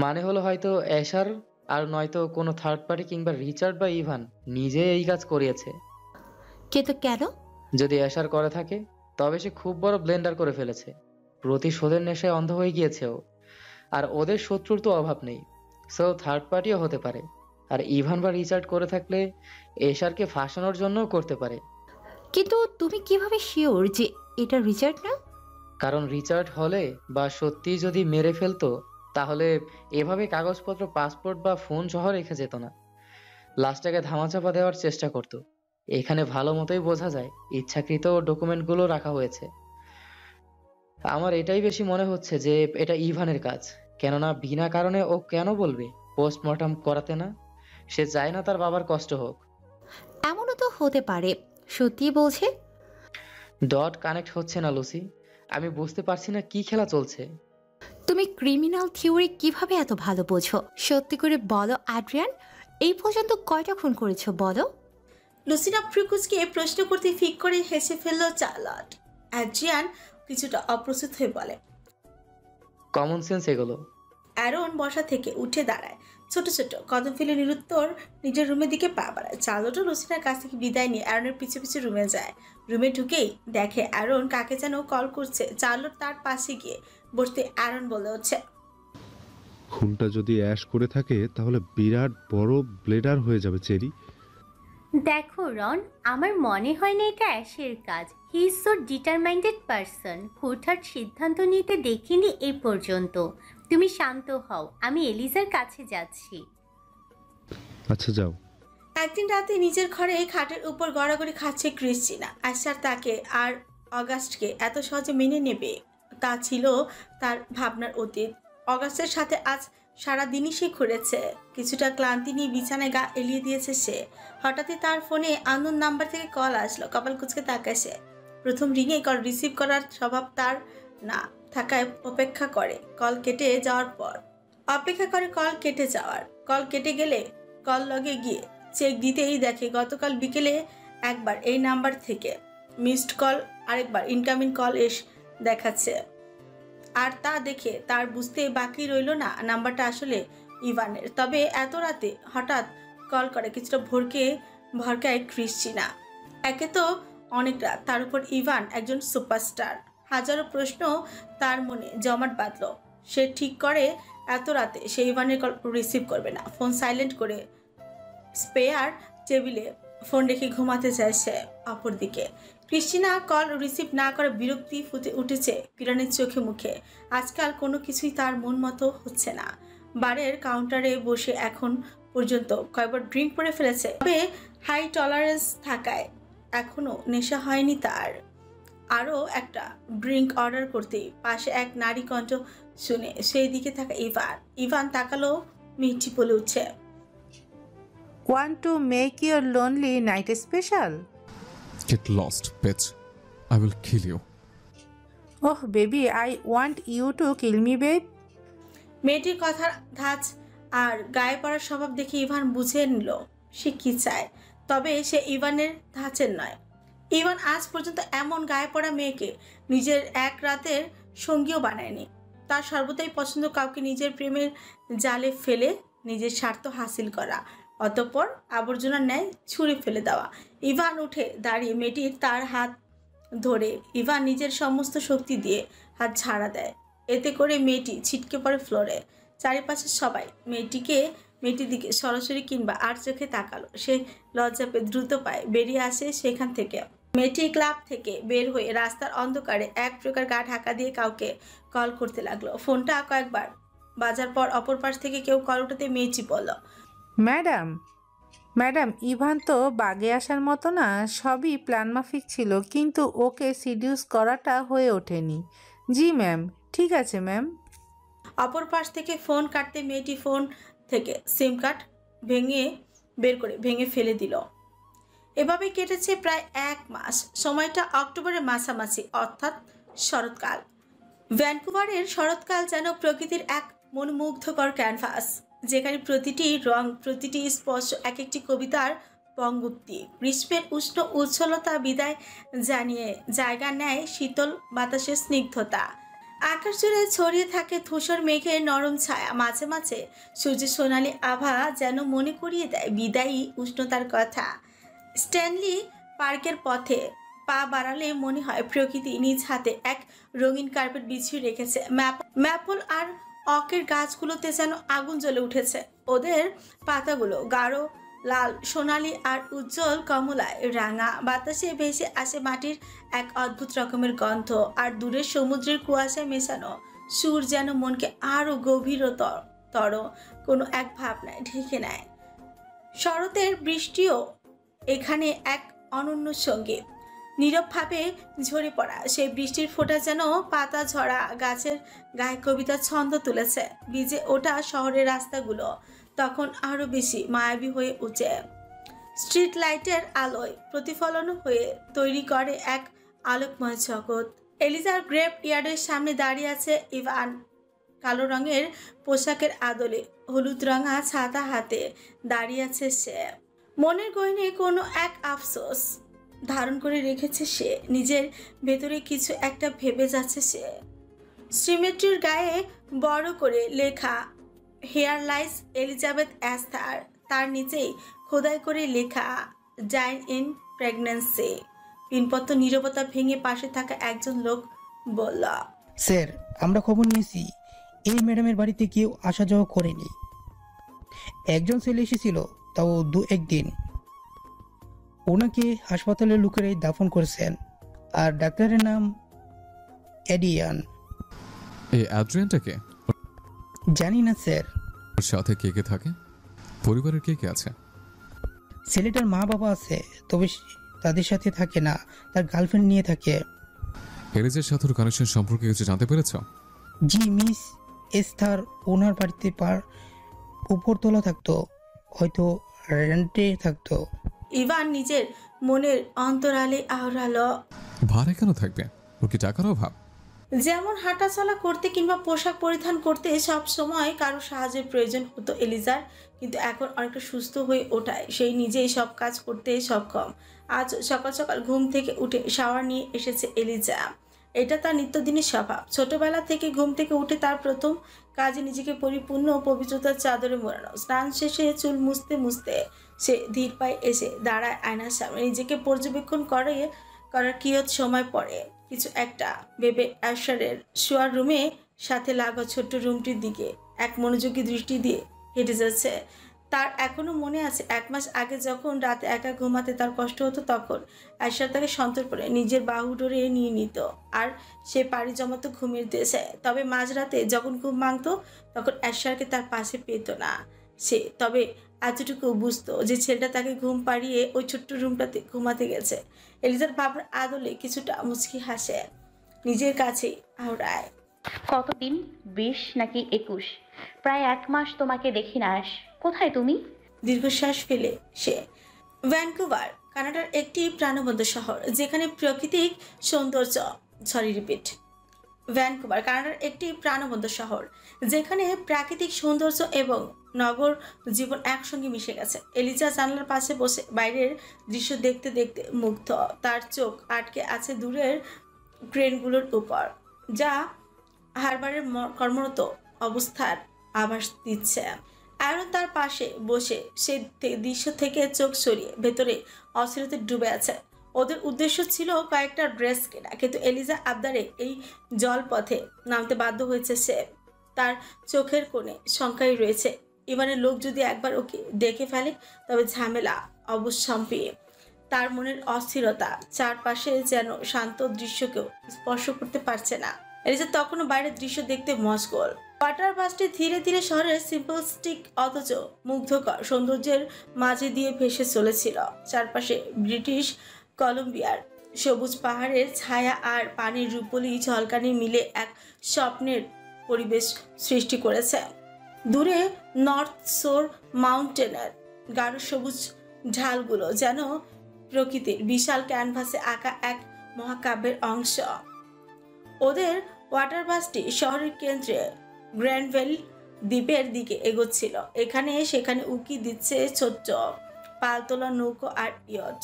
মানে হলো হয়তো অ্যাশার আর নয়তো কোনো থার্ড পার্টি কিংবা রিচার্ড বা ইভান নিজে এই কাজ করিয়েছে। কিন্তু কেন? যদি অ্যাশার করে থাকে তবে সে খুব বড় ব্লেন্ডার করে ফেলেছে। প্রতিশোধের নেশায় অন্ধ হয়ে গিয়েছে ও। আর ওদের শত্রুর তো অভাব নেই, সো থার্ড পার্টিও হতে পারে। আর ইভান বা রিচার্ড করে থাকলে এশারকে ফাঁসানোর জন্যও করতে পারে। কিন্তু তুমি কিভাবে শিওর যে এটা রিচার্ড না? কারণ রিচার্ড হলে বা সত্যিই যদি মেরে ফেলতো তাহলে এভাবে কাগজপত্র, পাসপোর্ট বা ফোন সহ রেখে যেত না। লাশটাকে ধামাচাপা দেওয়ার চেষ্টা করত। এখানে ভালো মতোই বোঝা যায় ইচ্ছাকৃত ডকুমেন্টগুলো রাখা হয়েছে। আমার এটাই বেশি মনে হচ্ছে যে এটা ইভানের কাজ। কেননা বিনা কারণে ও কেন বলবে পোস্টমর্টম করাতে না? সে চায় না তার বাবার কষ্ট হোক। এমনও তো হতে পারে। সত্যি বলছে? ডট কানেক্ট হচ্ছে না লুসি। আমি বুঝতে পারছি না কি খেলা চলছে। তুমি ক্রিমিনাল থিওরি কিভাবে এত ভালো বোঝো? সত্যি করে বলো অ্যাড্রিয়ান, এই পর্যন্ত কয়টা খুন করেছো বলো? লুসিনা ফ্রিকুসকে প্রশ্ন করতে ফিক করে হেসে ফেলল চার্লট। অ্যাড্রিয়ান কিছুটা অপ্রস্তুত হয়ে বলে, কমন সেন্স এগুলো। অ্যারন বসা থেকে উঠে দাঁড়ায়, ছোট ছোট কদম ফেলে নিরুত্তর নিজের রুমের দিকে পা বাড়ায়। চার্লটও লুসিনার কাছ থেকে বিদায় নিয়ে অ্যারনের পিছু পিছু রুমে যায়। রুমে ঢুকেই দেখে অ্যারন কাকে যেন কল করছে। চার্লট তার পাশে গিয়ে বসতে অ্যারন বলে হচ্ছে, খুনটা যদি অ্যাশ করে থাকে তাহলে বিরাট বড় ব্লেডার হয়ে যাবে চেরি। দেখো রন, আমার মনে হয় না এটা অ্যাশের কাজ। He is so determined person. হুটহাট সিদ্ধান্ত নিতে দেখিনি এই পর্যন্ত। তুমি শান্ত হও, আমি এলিজার কাছে যাচ্ছি। আচ্ছা যাও। একদিন রাতে নিজের ঘরে খাটের উপর গড়াগড়ি খাচ্ছে ক্রিস্টিনা। আশার তাকে আর অগাস্টকে এত সহজে মেনে নেবে তা ছিল তার ভাবনার অতীত। অগাস্টের সাথে আজ সারাদিনই সে ঘুরেছে। কিছুটা ক্লান্তি নিয়ে বিছানায় গা এলিয়ে দিয়েছে সে। হঠাৎই তার ফোনে আননোন নাম্বার থেকে কল আসলো। কপাল কুঁচকে তাকায় সে। প্রথম রিংয়ে কল রিসিভ করার স্বভাব তার না থাকায় অপেক্ষা করে কল কেটে যাওয়ার পর। অপেক্ষা করে কল কেটে যাওয়ার। কল কেটে গেলে কল লগে গিয়ে চেক দিতেই দেখে গতকাল বিকেলে একবার এই নাম্বার থেকে মিসড কল, আরেকবার ইনকামিং কল দেখাচ্ছে। আর তা দেখে তার বুঝতে বাকি রইল না নাম্বারটা আসলে ইভানের। তবে এত রাতে হঠাৎ কল করে কিছুটা ভরকায় ক্রিস্টিনা। একে তো অনেক রাত, তার উপর ইভান একজন সুপারস্টার। হাজারো প্রশ্ন তার মনে জমাট বাঁধল। সে ঠিক করে এত রাতে সে ইভানের কল রিসিভ করবে না। ফোন সাইলেন্ট করে স্পেয়ার টেবিলে ফোন রেখে ঘুমাতে যায় সে। অপরদিকে ক্রিস্টিনা কল রিসিভ না করে বিরক্তি ফুটে উঠেছে কিরণের চোখে মুখে। আজকাল কোনো কিছুই তার মন মতো হচ্ছে না। বারের কাউন্টারে বসে এখন পর্যন্ত কয়েকবার ড্রিঙ্ক করে ফেলেছে, তবে হাই টলারেন্স থাকায় এখনও নেশা হয়নি তার। আরও একটা ড্রিঙ্ক অর্ডার করতেই পাশে এক নারী কণ্ঠ শুনে সেই দিকে থাকা ইভান তাকালো, মিষ্টি বলে উঠছে, Want to make your lonely night special? Get lost, bitch. I will kill you. Oh baby, I want you to kill me, babe. মেয়েটির কথার ধাঁচ আর গায়ে পড়ার স্বভাব দেখে ইভান বুঝে নিল সে কি চায়। তবে সে ইভানের ধাঁচের নয়। ইভান আজ পর্যন্ত এমন গায়ে পড়া মেয়েকে নিজের এক রাতের সঙ্গীও বানায়নি। তার সর্বদাই পছন্দ কাউকে নিজের প্রেমের জালে ফেলে নিজের স্বার্থ হাসিল করা, অতঃপর আবর্জনার ন্যায় ছুঁড়ে ফেলে দেওয়া। ইভান উঠে দাঁড়িয়ে মেয়েটির তার হাত ধরে ইভান নিজের সমস্ত শক্তি দিয়ে হাত ঝাড়া দেয়। এতে করে মেয়েটি ছিটকে পড়ে ফ্লোরে। চারিপাশের সবাই মেয়েটির দিকে সরাসরি কিংবা আর চোখে তাকালো। সে লজ্জা পেয়ে দ্রুত পায়ে বেরিয়ে আসে সেখান থেকে। মেয়েটি ক্লাব থেকে বের হয়ে রাস্তার অন্ধকারে এক প্রকার গা ঢাকা দিয়ে কাউকে কল করতে লাগলো। ফোনটা কয়েকবার বাজার পর অপর পাশ থেকে কেউ কল উঠাতে মেয়েটি বলল, ম্যাডাম ইভান তো বাগে আসার মতো না, সবই প্ল্যান মাফিক ছিল, কিন্তু ওকে সিডিউস করাটা হয়ে ওঠেনি। জি ম্যাম, ঠিক আছে ম্যাম। অপর পাশ থেকে ফোন কাটতে মেয়েটি ফোন থেকে সিম কার্ড ভেঙে ফেলে দিল। এভাবে কেটেছে প্রায় 1 মাস। সময়টা অক্টোবরের মাঝামাঝি, অর্থাৎ শরৎকাল। ভ্যানকুভারের শরৎকাল যেন প্রকৃতির এক মনোমুগ্ধকর ক্যানভাস, যেখানে প্রতিটি রং, প্রতিটি স্পর্শ এক একটি কবিতার পঙ্গুক্তি। গ্রীষ্মের উষ্ণ উজ্জ্বলতা বিদায় জানিয়ে জায়গা নেয় শীতল বাতাসের স্নিগ্ধতা। আকাশ জুড়ে ছড়িয়ে থাকে ধূসর মেঘের নরম ছায়া, মাঝে মাঝে সূর্যের সোনালি আভা যেন মনে করিয়ে দেয় বিদায়ী উষ্ণতার কথা। স্ট্যানলি পার্কের পথে পা বাড়ালে মনে হয় প্রকৃতি নিজ হাতে এক রঙিন কার্পেট বিছিয়ে রেখেছে। ম্যাপল আর অকের গাছগুলোতে যেন আগুন জ্বলে উঠেছে। ওদের পাতাগুলো গাঢ় লাল, সোনালি আর উজ্জ্বল কমলায় রাঙা। বাতাসে ভেসে আসে মাটির এক অদ্ভুত রকমের গন্ধ, আর দূরের সমুদ্রের কুয়াশায় মেশানো সুর যেন মনকে আরও গভীরতর কোনো এক ভাবনায় ঢেকে নেয়। শরতের বৃষ্টিও এখানে এক অনন্য সঙ্গীত। নীরবভাবে ঝরে পড়া সেই বৃষ্টির ফোঁটা যেন পাতা ঝরা গাছের গায়ে কবিতার ছন্দ তুলেছে। ভিজে ওঠা শহরের রাস্তাগুলো তখন আরো বেশি মায়াবী হয়ে উঠে। স্ট্রিট লাইটের আলোয় প্রতিফলন হয়ে তৈরি করে এক আলোকময় জগৎ। এলিজার গ্রেভ ইয়ার্ডের সামনে দাঁড়িয়ে আছে ইভান। কালো রঙের পোশাকের আদলে হলুদ রঙা ছাতা হাতে দাঁড়িয়ে আছে সে। মনের গহনে কোনো এক আফসোস ধারণ করে রেখেছে সে। নিজের ভেতরে কিছু একটা ভেবে যাচ্ছে সে। সিমেট্রির গায়ে বড় করে লেখা হেয়ার লাইস এলিজাবেথ অ্যাস্থার, তার নিচেই খোদাই করে লেখা ডাইন ইন প্রেগন্যান্সি। পিনপত্র নীরবতা ভেঙে পাশে থাকা একজন লোক বলল, স্যার, আমরা খবর নিয়েছি এই ম্যাডামের বাড়িতে কেউ আসা যাওয়া করেনি। একজন ছেলে এসেছিল, তাও 2-1 দিন। ওনাকে হাসপাতালের লোকেরাই দাফন করেছেন, আর ডাক্তারের নাম এডিয়ান। এই অ্যাড্রিয়ানটাকে জানি না স্যার। ওর সাথে কে কে থাকে? পরিবারের কে কে আছে? ছেলেটার মা বাবা আছে, তবে তাদের সাথে থাকে না, তার গার্লফ্রেন্ড নিয়ে থাকে। এলিজার সাথে ওর কানেকশন সম্পর্কে কিছু জানতে পেরেছো? জি, মিস এস্থার ওনার বাড়িতে উপরতলা থাকতো, হয়তো রেন্টে থাকতো। ইভান নিজের মনের অন্তরালে আওড়ালো, ভাড়া কেন থাকবে? ওর কি টাকার অভাব? যেমন হাঁটাচলা করতে কিংবা পোশাক পরিধান করতে সব সময় কারো সাহায্যের প্রয়োজন হতো এলিজার, কিন্তু এখন অনেকটা সুস্থ হয়ে ওঠায় সেই নিজেই সব কাজ করতে সক্ষম। আজ সকাল সকাল ঘুম থেকে উঠে শাওয়ার নিয়ে এসেছে এলিজা। এটা তার নিত্যদিনের স্বভাব। ছোটবেলা থেকে ঘুম থেকে উঠে তার প্রথম কাজে নিজেকে পরিপূর্ণ পবিত্রতার চাদরে মোড়ানো। স্নান শেষে চুল মুছতে মুছতে সে ধীর পায়ে এসে দাঁড়ায় আয়নার সামনে। নিজেকে পর্যবেক্ষণ করার কিয়ৎ সময় পরে কিছু একটা ভেবে অ্যাশারের শোয়ার রুমে সাথে লাগা ছোট্ট রুমটির দিকে এক মনোযোগী দৃষ্টি দিয়ে হেঁটে যাচ্ছে। তার এখনো মনে আছে 1 মাস আগে যখন রাতে একা ঘুমাতে তার কষ্ট হতো, তখন অ্যাশার তাকে সন্তর্পণে নিজের বাহু ডোরে নিয়ে নিত আর সে পাড়ি জমাতো ঘুমের দেশে। তবে মাঝরাতে যখন ঘুম ভাঙত তখন অ্যাশারকে তার পাশে পেত না সে। তবে এতটুকু বুঝতো যে ছেলেটা তাকে ঘুম পাড়িয়ে ওই ছোট্ট রুমটাতে ঘুমাতে গেছে। এলিজার ভাবনার আদলে কিছুটা মুচকি হাসে, নিজের কাছেই আওড়ায়। কতদিন? 20 নাকি 21? প্রায় 1 মাস তোমাকে দেখি না। কোথায় তুমি? দীর্ঘশ্বাস ফেলে সে। ভ্যানকুভার কানাডার একটি প্রাণবন্ত শহর, যেখানে প্রাকৃতিক সৌন্দর্য ভ্যানকুভার কানাডার একটি প্রাণবন্ত শহর যেখানে প্রাকৃতিক সৌন্দর্য এবং নগর জীবন একসঙ্গে মিশে গেছে। এলিজা জানলার পাশে বসে বাইরের দৃশ্য দেখতে দেখতে মুগ্ধ। তার চোখ আটকে আছে দূরের ক্রেনগুলোর উপর, যা হারবারের কর্মরত অবস্থার আভাস দিচ্ছে। আয়রন তার পাশে বসে সেই দৃশ্য থেকে চোখ সরিয়ে ভেতরে অস্থিরতায় ডুবে আছে। ওদের উদ্দেশ্য ছিল কয়েকটা ড্রেস কেনা, কিন্তু এলিজা আবদারে এই জলপথে নামতে বাধ্য হয়েছে সে। তার চোখের কোণে শঙ্কাই রয়েছে, ইভানের লোক যদি একবার ওকে দেখে ফেলে তবে ঝামেলা অবশ্যম্পী। তার মনের অস্থিরতা চারপাশে যেন শান্ত দৃশ্যকেও স্পর্শ করতে পারছে না। এলিজা তখনও বাইরের দৃশ্য দেখতে মশগুল। ওয়াটার বাসটি ধীরে ধীরে শহরের সিম্পলস্টিক অথচ মুগ্ধকর সৌন্দর্যের মাঝে দিয়ে ভেসে চলেছিল। চারপাশে ব্রিটিশ কলম্বিয়ার সবুজ পাহাড়ের ছায়া আর পানির রূপলি ঝলকানি মিলে এক স্বপ্নের পরিবেশ সৃষ্টি করেছে। দূরে নর্থ শোর মাউন্টেনের গাঢ় সবুজ ঢালগুলো যেন প্রকৃতির বিশাল ক্যানভাসে আঁকা এক মহাকাব্যের অংশ। ওদের ওয়াটার বাসটি শহরের কেন্দ্রে গ্র্যান্ডভেল দ্বীপের দিকে এগোচ্ছিল। এখানে সেখানে উকি দিচ্ছে ছোট্ট পালতোলা নৌকো আর ইয়ট।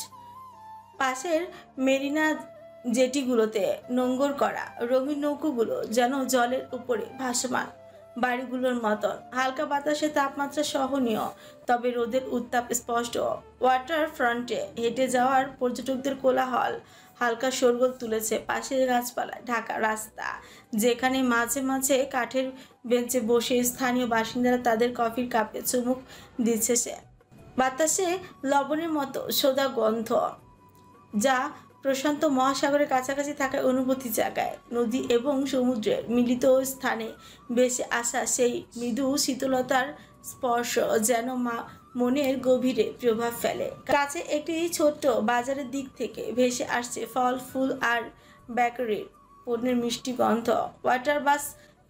পাশের মেরিনা জেটিগুলোতে নোঙ্গর করা রঙিন নৌকোগুলো যেন জলের উপরে ভাসমান বাড়িগুলোর মতন। হালকা বাতাসে তাপমাত্রা সহনীয়, তবে রোদের উত্তাপ স্পষ্ট। ওয়াটার ফ্রন্টে হেঁটে যাওয়ার পর্যটকদের কোলাহল হালকা শোরগোল তুলেছে পাশের গাছপালায় ঢাকা রাস্তা, যেখানে মাঝে মাঝে কাঠের বেঞ্চে বসে স্থানীয় বাসিন্দারা তাদের কফির কাপে চুমুক দিচ্ছে। সে বাতাসে লবণের মতো সোদা গন্ধ, যা প্রশান্ত মহাসাগরের কাছাকাছি থাকার অনুভূতি জাগায়। নদী এবং সমুদ্রের মিলিত স্থানে ভেসে আসা সেই মৃদু শীতলতার স্পর্শ যেন মনের গভীরে প্রভাব ফেলে। কাছে একটি ছোট্ট বাজারের দিক থেকে ভেসে আসছে ফল, ফুল আর বেকারির পণ্যের মিষ্টি গন্ধ। ওয়াটার বাস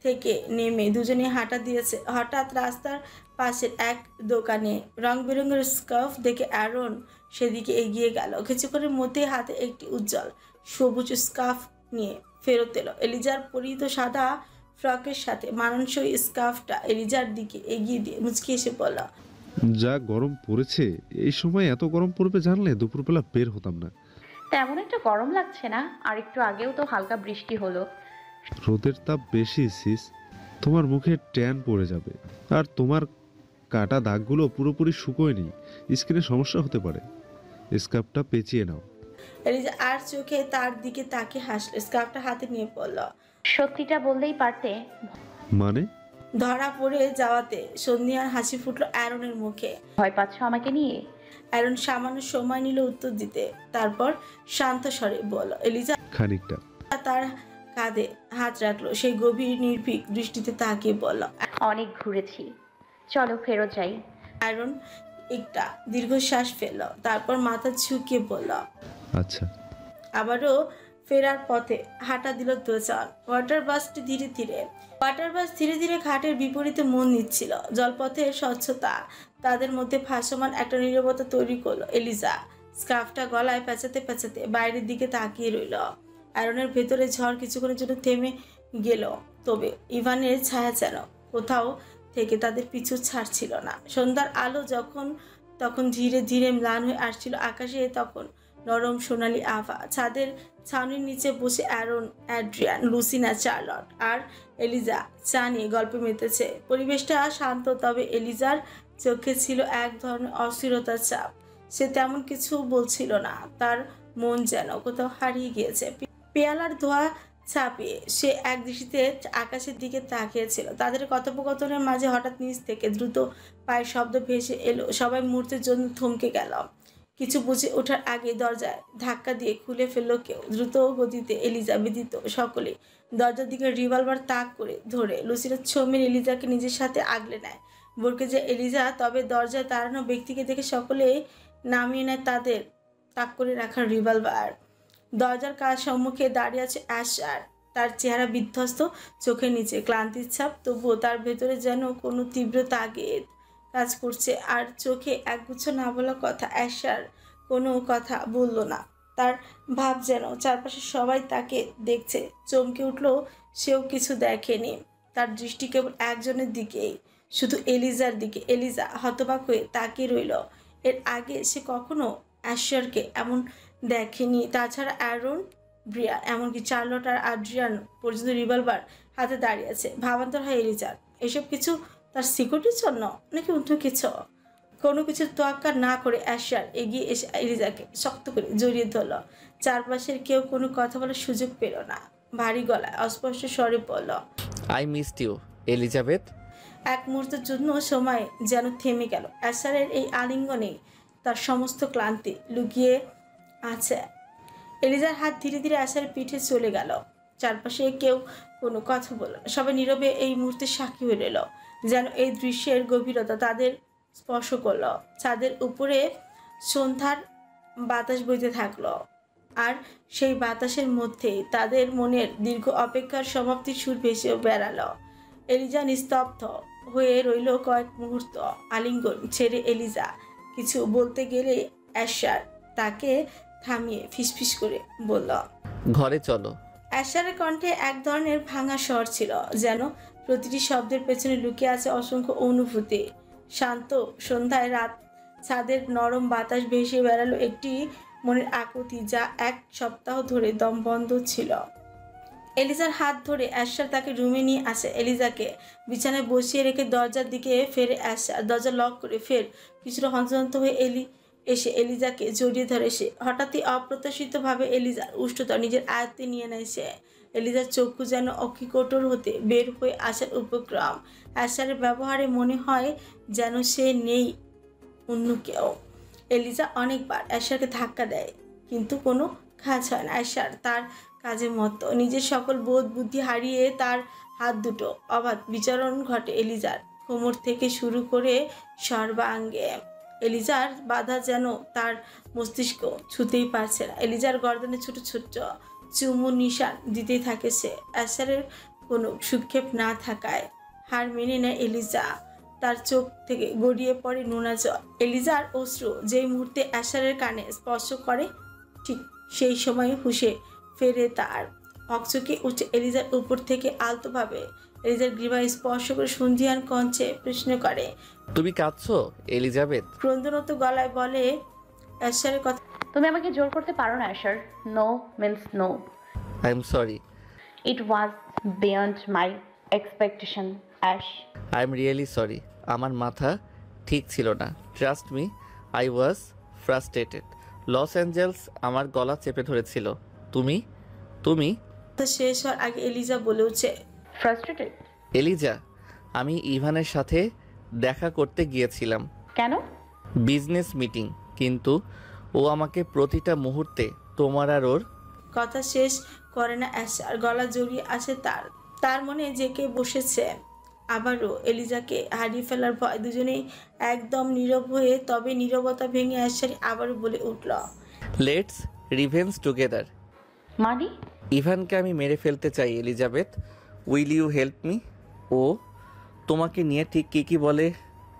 থেকে নেমে দুজনে হাঁটা দিয়েছে। হঠাৎ রাস্তার পাশের এক দোকানে রং বেরঙের স্কার্ফ দেখে অ্যারন সেদিকে এগিয়ে গেল। কিছুক্ষণের মধ্যে হাতে একটি উজ্জ্বল সবুজ স্কার্ফ নিয়ে ফেরত এলো। এলিজার পরিহিত সাদা ফ্রকের সাথে মানানসই স্কার্ফটা এলিজার দিকে এগিয়ে দিয়ে মুচকি এসে বলল, যা গরম পড়েছে, এই সময় এত গরম পড়বে জানলে দুপুরবেলা বের হতাম না। তেমন একটা গরম লাগছে না, আর একটু আগেও তো হালকা বৃষ্টি হলো। রোদের তাপ বেশি সিস, তোমার মুখে ট্যান পড়ে যাবে, আর তোমার কাটা দাগগুলো পুরোপুরি শুকোয়নি, স্কিনে সমস্যা হতে পারে। স্কার্ফটা পেঁচিয়ে নাও। এলিজা আর চোখে তার দিকে তাকিয়ে হাসল। স্কার্ফটা হাতে নিয়ে পড়ল, সত্যিটা বললেই পারতে। মানে? ধরা পড়ে যাওয়াতে সন্ধিয়ার হাসি ফুটলো অ্যারনের মুখে। ভয় পাচ্ছ আমাকে নিয়ে? অ্যারন সামান্য সময় নিল উত্তর দিতে, তারপর শান্ত স্বরে বলল। এলিজা খানিকটা। তার কাঁধে হাত রাখলো, সেই গভীর নির্ভীক দৃষ্টিতে তাকিয়ে বলল, অনেক ঘুরেছি, চলো ফেরত যাই। অ্যারন একটা দীর্ঘশ্বাস ফেলল, তারপর মাথা ঝুঁকিয়ে বলল, আচ্ছা। আবারও ফেরার পথে হাঁটা দিল দুজন। ওয়াটার বাস ধীরে ধীরে ঘাটের বিপরীতে মন নিচ্ছিল। জলপথের স্বচ্ছতা তাদের মধ্যে ভাসমান একটা নীরবতা তৈরি করলো। এলিজা স্কার্ফটা গলায় পেঁচাতে পেঁচাতে বাইরের দিকে তাকিয়ে রইল। অ্যারনের ভেতরে ঝড় কিছুক্ষণের জন্য থেমে গেল, তবে ইভানের ছায়া যেন কোথাও থেকে তাদের পিছু ছাড়ছিল না। সন্ধ্যার আলো তখন ধীরে ধীরে ম্লান হয়ে আসছিল আকাশে, তখন নরম সোনালি আভা। ছাদের ছাউনির নিচে বসে অ্যারন, অ্যাড্রিয়ান, লুসিনা, চার্লট আর এলিজা চা নিয়ে গল্পে মেতেছে। পরিবেশটা শান্ত, তবে এলিজার চোখে ছিল এক ধরনের অস্থিরতার চাপ। সে তেমন কিছু বলছিল না, তার মন যেন কোথাও হারিয়ে গিয়েছে। পেয়ালার ধোয়া ছাপিয়ে সে এক দৃষ্টিতে আকাশের দিকে তাকিয়েছিল। তাদের কথোপকথনের মাঝে হঠাৎ নিচ থেকে দ্রুত পায়ের শব্দ ভেসে এলো। সবাই মুহূর্তের জন্য থমকে গেল। কিছু বুঝে ওঠার আগে দরজায় ধাক্কা দিয়ে খুলে ফেললো কেউ। দ্রুত গতিতে এলিজা ব্যতীত সকলে দরজার দিকে রিভলভার তাক করে ধরে লুসিনা ছমের এলিজাকে নিজের সাথে আগলে নেয়। ভরকে যায় এলিজা, তবে দরজায় দাঁড়ানো ব্যক্তিকে দেখে সকলে নামিয়ে নেয় তাদের তাক করে রাখার রিভলভার। দরজার কাছ সম্মুখে দাঁড়িয়ে আছে অ্যাশার। তার চেহারা বিধ্বস্ত, চোখের নিচে ক্লান্তির ছাপ, তবুও তার ভেতরে যেন কোনো তীব্র তাগিদ কাজ করছে। আর চোখে একগুচ্ছ না বলা কথা। অ্যাশার কোনো কথা বলল না, তার ভাব যেন চারপাশে সবাই তাকে দেখছে। চমকে উঠলো, সেও কিছু দেখেনি। তার দৃষ্টি কেবল একজনের দিকেই, শুধু এলিজার দিকে। এলিজা হতবাক হয়ে তাকিয়ে রইল। এর আগে সে কখনো অ্যাশারকে এমন দেখেনি। তাছাড়া অ্যারন, ব্রিয়া, এমনকি চার্লট আর আড্রিয়ান পর্যন্ত রিভলভার হাতে দাঁড়িয়ে আছে। ভাবান্তর হয় এলিজার। এসব কিছু তার সিকিউরিটির জন্য নাকি অন্য কিছু? কোনো কিছু তোয়াক্কা না করে অ্যাশার এগিয়ে এসে এলিজাকে শক্ত করে জড়িয়ে ধরল। চারপাশের কেউ কোনো কথা বলার সুযোগ পেল না। ভারী গলায় অস্পষ্ট স্বরে বলল, আই মিসড ইউ এলিজাবেথ। এক মুহূর্তের জন্য সময় যেন থেমে গেল। অ্যাশারের এই আলিঙ্গনে তার সমস্ত ক্লান্তি লুকিয়ে আছে। এলিজার হাত ধীরে ধীরে অ্যাশারের পিঠে চলে গেল। চারপাশে কেউ কোনো কথা বলল না। সবাই নীরবে এই মুহূর্তে সাক্ষী হয়ে রইল, যেন এই দৃশ্যের গভীরতা তাদের স্পর্শ করল। ছাদের উপরে সন্ধ্যার বাতাস বইতে থাকলো, আর সেই বাতাসের মধ্যেই তাদের মনের দীর্ঘ অপেক্ষার সমাপ্তির সুর ভেসে বেড়ালো। এলিজা নিস্তব্ধ হয়ে রইল কয়েক মুহূর্ত। আলিঙ্গন ছেড়ে এলিজা কিছু বলতে গেলে অ্যাশার তাকে থামিয়ে ফিসফিস করে বলল, ঘরে চলো। অ্যাশারের কণ্ঠে এক ধরনের ভাঙা স্বর ছিল, যেন প্রতিটি শব্দের পেছনে লুকিয়ে আছে অসংখ্য অনুভূতি। শান্ত সন্ধ্যায় রাত ছাদের নরম বাতাস ভেসে বেড়ালো একটি মনের আকুতি যা এক সপ্তাহ ধরে দম বন্ধ ছিল। এলিজার হাত ধরে অ্যাশার তাকে রুমে নিয়ে আসে। এলিজাকে বিছানায় বসিয়ে রেখে দরজার দিকে ফেরে অ্যাশার। দরজা লক করে ফের কিছুটা হন্তদন্ত হয়ে এসে এলিজাকে জড়িয়ে ধরে সে। হঠাৎই অপ্রত্যাশিতভাবে এলিজার উষ্ণতা নিজের আয়ত্তে নিয়ে নেয় সে। এলিজার চক্ষু যেন অক্ষিকোটর হতে বের হয়ে আসার উপক্রম। অ্যাশারের ব্যবহারে মনে হয় যেন সে নেই অন্য কেউ। এলিজা অনেকবার অ্যাশারকে ধাক্কা দেয়, কিন্তু কোনো কাজ হয় না। অ্যাশার তার কাজের মতো নিজের সকল বোধ বুদ্ধি হারিয়ে তার হাত দুটো অবাধ বিচরণ ঘটে এলিজার কোমর থেকে শুরু করে সর্বাঙ্গে। এলিজার বাধা যেন তার মস্তিষ্ক ছুতেই পারছে না। এলিজার গর্দনে ছোট ছোট চুমু নিশান দিতেই থাকে সে। অ্যাশারের কোনো সুক্ষেপ না থাকায় হার মেনে নেয় এলিজা। তার চোখ থেকে গড়িয়ে পড়ে নোনা জল। এলিজার অশ্রু যেই মুহূর্তে অ্যাশারের কানে স্পর্শ করে, ঠিক সেই সময় হুঁশে ফেরে তার। হকচকে উঠে এলিজার উপর থেকে আলতোভাবে এলিজার গ্রীবায় স্পর্শ করে সন্ধিয়ান কঞ্চে প্রশ্ন করে, তুমি কাঁদছো এলিজাবেথ? ক্রন্দনত গলায় বলে অ্যাশারের কথা। তুমি আমাকে জোর করতে পারো না Asher. No means no. I am sorry. It was beyond my expectation Ash. I am really sorry. আমার মাথা ঠিক ছিল না। Trust me, I was frustrated. Los Angeles আমার গলা চেপে ধরেছিল। তুমি তুমি শেষ হওয়ার আগে এলিজা বলে উঠছে, ফ্রাস্ট্রেটেড? এলিজা, আমি ইভানের সাথে দেখা করতে গিয়েছিলাম। কেন? বিজনেস মিটিং, কিন্তু ও আমাকে প্রতিটা মুহূর্তে তোমার আর ওর। কথা শেষ করে না অ্যাশার, গলা জড়িয়ে আসে তার মনে জেকে বসেছে আবারও এলিজাকে হারিয়ে ফেলার ভয়। দুজনেই একদম নীরব হয়ে, তবে নীরবতা ভেঙে অ্যাশার আবারও বলে উঠল, লেটস রিভেঞ্জ টুগেদার। মানে? ইভানকে আমি মেরে ফেলতে চাই Elizabeth. Will you help me? ও তোমাকে নিয়ে ঠিক কী বলে,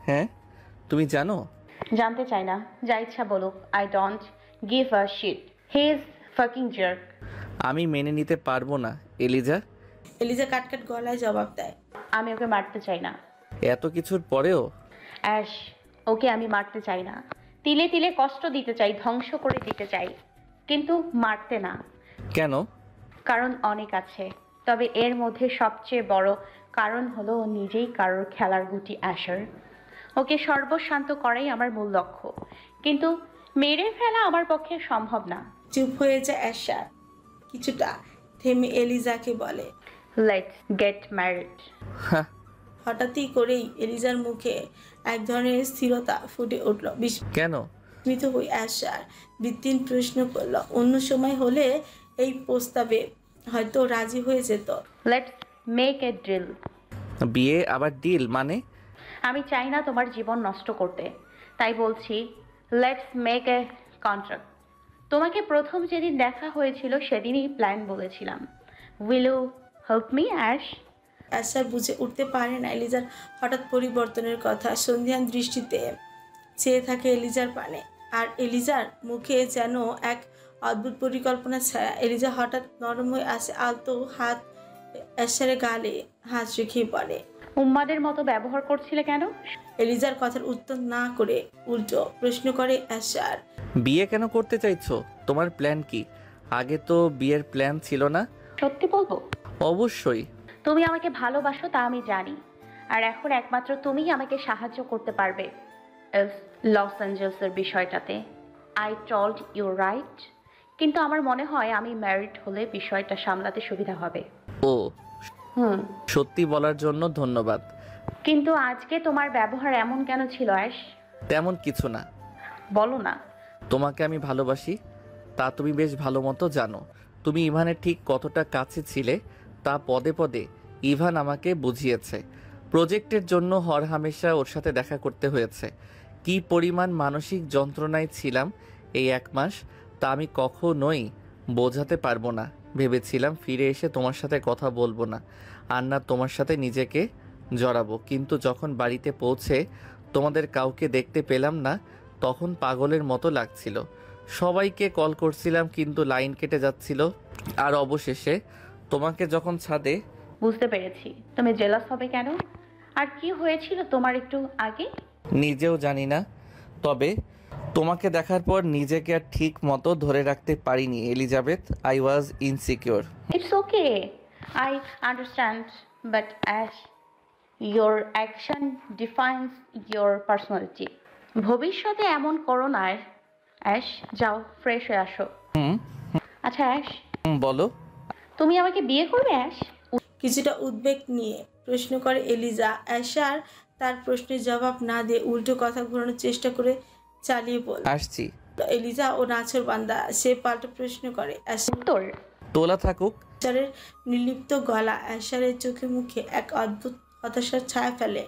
হ্যাঁ তুমি জানো? জানতে চাই না, যা ইচ্ছা বলুক। I don't give a shit. He is fucking jerk. আমি মেনে নিতে পারবো না এলিজা। এলিজা কাটকাট গলায় জবাব দেয়, আমি ওকে মারতে চাই না। এত কিছুর পরেও? অ্যাশ, ওকে আমি মারতে চাই না। তিলে তিলে কষ্ট দিতে চাই, ধ্বংস করে দিতে চাই, কিন্তু মারতে না। কেন? কারণ অনেক আছে, তবে এর মধ্যে সবচেয়ে বড় কারণ হলো ও নিজেই কারোর খেলার গুটি অ্যাশার। ওকে সর্বশান্ত করাই আমার মূল লক্ষ্য, কিন্তু মেরে ফেলা আমার পক্ষে সম্ভব না। চুপ হয়ে যায় অ্যাশার। কিছুটা থেমে এলিজাকে বলে, লেটস গেট ম্যারিড। হঠাৎই করেই এলিজার মুখে এক ধরনের স্থিরতা ফুটে উঠল। কেন? বিস্মিত হয়ে অ্যাশার বৃত্তিহীন প্রশ্ন করল। অন্য সময় হলে এই প্রস্তাবে হয়তো রাজি হয়ে যেত। Let's make a deal. বিয়ে আবার ডিল মানে? আমি চাই না তোমার জীবন নষ্ট করতে, তাই বলছি লেটস মেক এ কন্ট্রাক্ট। তোমাকে প্রথম যেদিন দেখা হয়েছিল সেদিনই প্ল্যান বলেছিলাম। Will you help me Ash? Asher বুঝে উঠতে পারে না এলিজার হঠাৎ পরিবর্তনের কথা। সন্ধিয়ান দৃষ্টিতে চেয়ে থাকে এলিজার পানে, আর এলিজার মুখে যেন এক অদ্ভুত পরিকল্পনা ছায়া। এলিজা হঠাৎ নরম হয়ে আসে, আলতো হাত অ্যাশারের গালে হাত রেখে বলে, উম্মাদের মতো ব্যবহার করছিলে কেন? এলিজার কথার উত্তর না করে উল্টো প্রশ্ন করে অ্যাশার, বিয়ে কেন করতে চাইছো? তোমার প্ল্যান কি? আগে তো বিয়ের প্ল্যান ছিল না। সত্যি বলবো? অবশ্যই। তুমি আমাকে ভালোবাসো তা আমি জানি, আর এখন একমাত্র তুমিই আমাকে সাহায্য করতে পারবে লস অ্যাঞ্জেলসের বিষয়টাতে। আই টল্ড ইউ রাইট, কিন্তু আমার মনে হয় আমি ম্যারিড হলে বিষয়টা সামলাতে সুবিধা হবে। ও সত্যি বলার জন্য ধন্যবাদ। কিন্তু আজকে তোমার ব্যবহার এমন কেন ছিল অ্যাশ? তেমন কিছু না। বলো না। তোমাকে আমি ভালোবাসি, তা তুমি বেশ ভালো মতো জানো। তুমি ইভানের ঠিক কতটা কাছে ছিলে তা পদে পদে ইভান আমাকে বুঝিয়েছে। প্রজেক্টের জন্য হরহামেশা ওর সাথে দেখা করতে হয়েছে। কি পরিমাণ মানসিক যন্ত্রণায় ছিলাম এই 1 মাস তা আমি কখনোই বোঝাতে পারবো না। ভেবেছিলাম ফিরে এসে তোমার সাথে কথা বলবো না, আর না তোমার সাথে নিজেকে জড়াবো, কিন্তু যখন বাড়িতে পৌঁছে তোমাদের কাউকে দেখতে পেলাম না তখন পাগলের মতো লাগছিল। সবাইকে কল করছিলাম কিন্তু লাইন কেটে যাচ্ছিল। আর অবশেষে তোমাকে যখন ছাদে। বুঝতে পেরেছি তুমি জেলাস হবে কেন, আর কি হয়েছিল তোমার একটু আগে। নিজেও জানি না, তবে তোমাকে দেখার পর নিজেকে আর ঠিক মতো ধরে রাখতে পারিনি Elizabeth. I was insecure. It's okay, I understand, but ash your action defines your personality. ভবিষ্যতে এমন করো না অ্যাশ। যাও ফ্রেশ হয়ে আসো। আচ্ছা অ্যাশ, বলো। তুমি আমাকে বিয়ে করবে অ্যাশ? কিছুটা উদ্বেগ নিয়ে প্রশ্ন করে এলিজা। অ্যাশার তার প্রশ্নের জবাব না দিয়ে উল্টো কথা ঘোরানোর চেষ্টা করে চালিয়ে বল, আসছি। এলিজা ও নাছর বান্দা। সে পাল্টা প্রশ্ন করে। তোর তোলা থাকুক। অ্যাশারের নির্লিপ্ত গলা অ্যাশারের চোখে মুখে এক অদ্ভুত হতাশার ছায়া ফেলে।